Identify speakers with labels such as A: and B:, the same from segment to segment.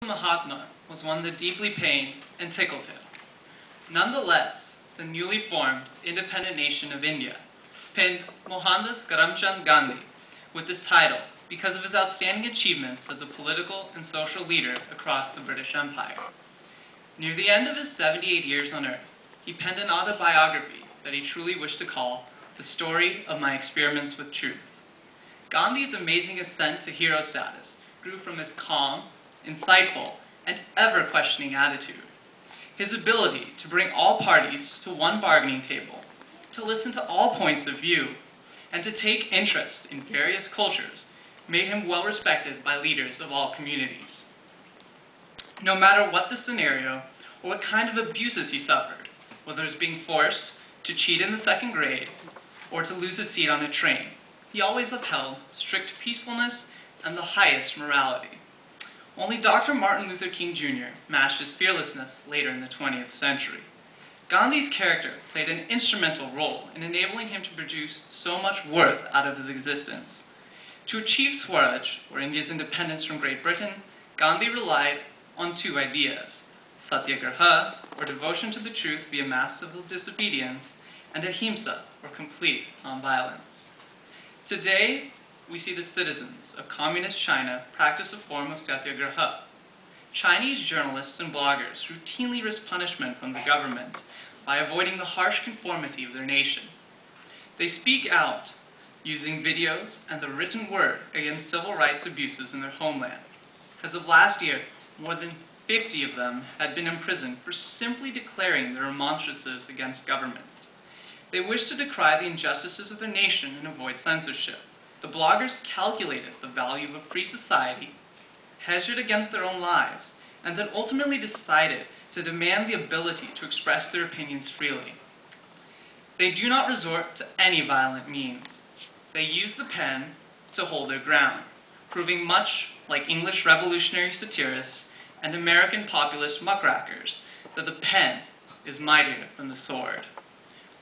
A: Mahatma was one that deeply pained and tickled him. Nonetheless, the newly formed independent nation of India pinned Mohandas Karamchand Gandhi with this title because of his outstanding achievements as a political and social leader across the British Empire. Near the end of his 78 years on Earth, he penned an autobiography that he truly wished to call The Story of My Experiments with Truth. Gandhi's amazing ascent to hero status grew from his calm, insightful, and ever-questioning attitude. His ability to bring all parties to one bargaining table, to listen to all points of view, and to take interest in various cultures made him well respected by leaders of all communities. No matter what the scenario or what kind of abuses he suffered, whether it was being forced to cheat in the second grade or to lose his seat on a train, he always upheld strict peacefulness and the highest morality. Only Dr. Martin Luther King Jr. matched his fearlessness later in the 20th century. Gandhi's character played an instrumental role in enabling him to produce so much worth out of his existence. To achieve Swaraj, or India's independence from Great Britain, Gandhi relied on two ideas: satyagraha, or devotion to the truth via mass civil disobedience, and ahimsa, or complete nonviolence. Today, we see the citizens of communist China practice a form of satyagraha. Chinese journalists and bloggers routinely risk punishment from the government by avoiding the harsh conformity of their nation. They speak out using videos and the written word against civil rights abuses in their homeland. As of last year, more than 50 of them had been imprisoned for simply declaring their remonstrances against government. They wished to decry the injustices of their nation and avoid censorship. The bloggers calculated the value of a free society, hedged against their own lives, and then ultimately decided to demand the ability to express their opinions freely. They do not resort to any violent means. They use the pen to hold their ground, proving much like English revolutionary satirists and American populist muckrakers that the pen is mightier than the sword.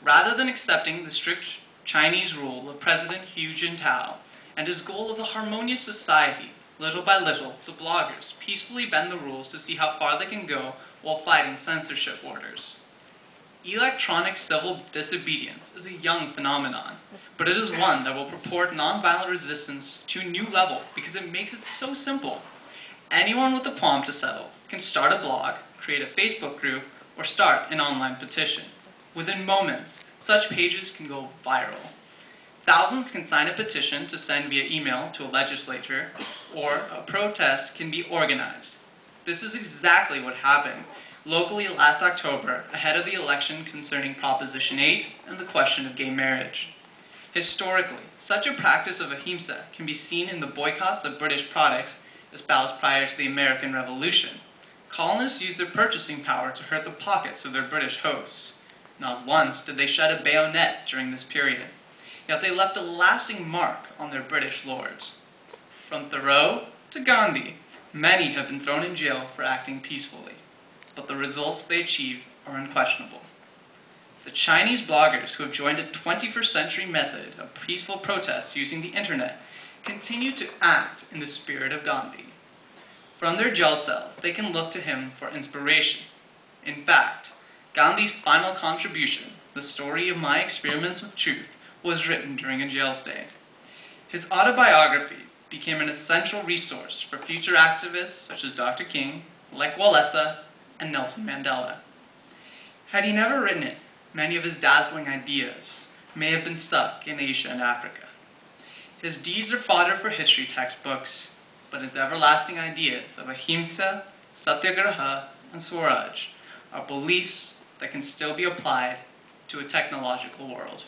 A: Rather than accepting the strict Chinese rule of President Hu Jintao and his goal of a harmonious society, little by little, the bloggers peacefully bend the rules to see how far they can go while fighting censorship orders. Electronic civil disobedience is a young phenomenon, but it is one that will purport nonviolent resistance to a new level because it makes it so simple. Anyone with a qualm to settle can start a blog, create a Facebook group, or start an online petition. Within moments, such pages can go viral. Thousands can sign a petition to send via email to a legislature, or a protest can be organized. This is exactly what happened locally last October ahead of the election concerning Proposition 8 and the question of gay marriage. Historically, such a practice of ahimsa can be seen in the boycotts of British products espoused prior to the American Revolution. Colonists used their purchasing power to hurt the pockets of their British hosts. Not once did they shed a bayonet during this period, yet they left a lasting mark on their British lords. From Thoreau to Gandhi, many have been thrown in jail for acting peacefully, but the results they achieved are unquestionable. The Chinese bloggers who have joined a 21st century method of peaceful protests using the internet continue to act in the spirit of Gandhi. From their jail cells, they can look to him for inspiration. In fact, Gandhi's final contribution, The Story of My Experiments with Truth, was written during a jail stay. His autobiography became an essential resource for future activists such as Dr. King, Lech Walesa, and Nelson Mandela. Had he never written it, many of his dazzling ideas may have been stuck in Asia and Africa. His deeds are fodder for history textbooks, but his everlasting ideas of ahimsa, satyagraha, and Swaraj are beliefs that can still be applied to a technological world.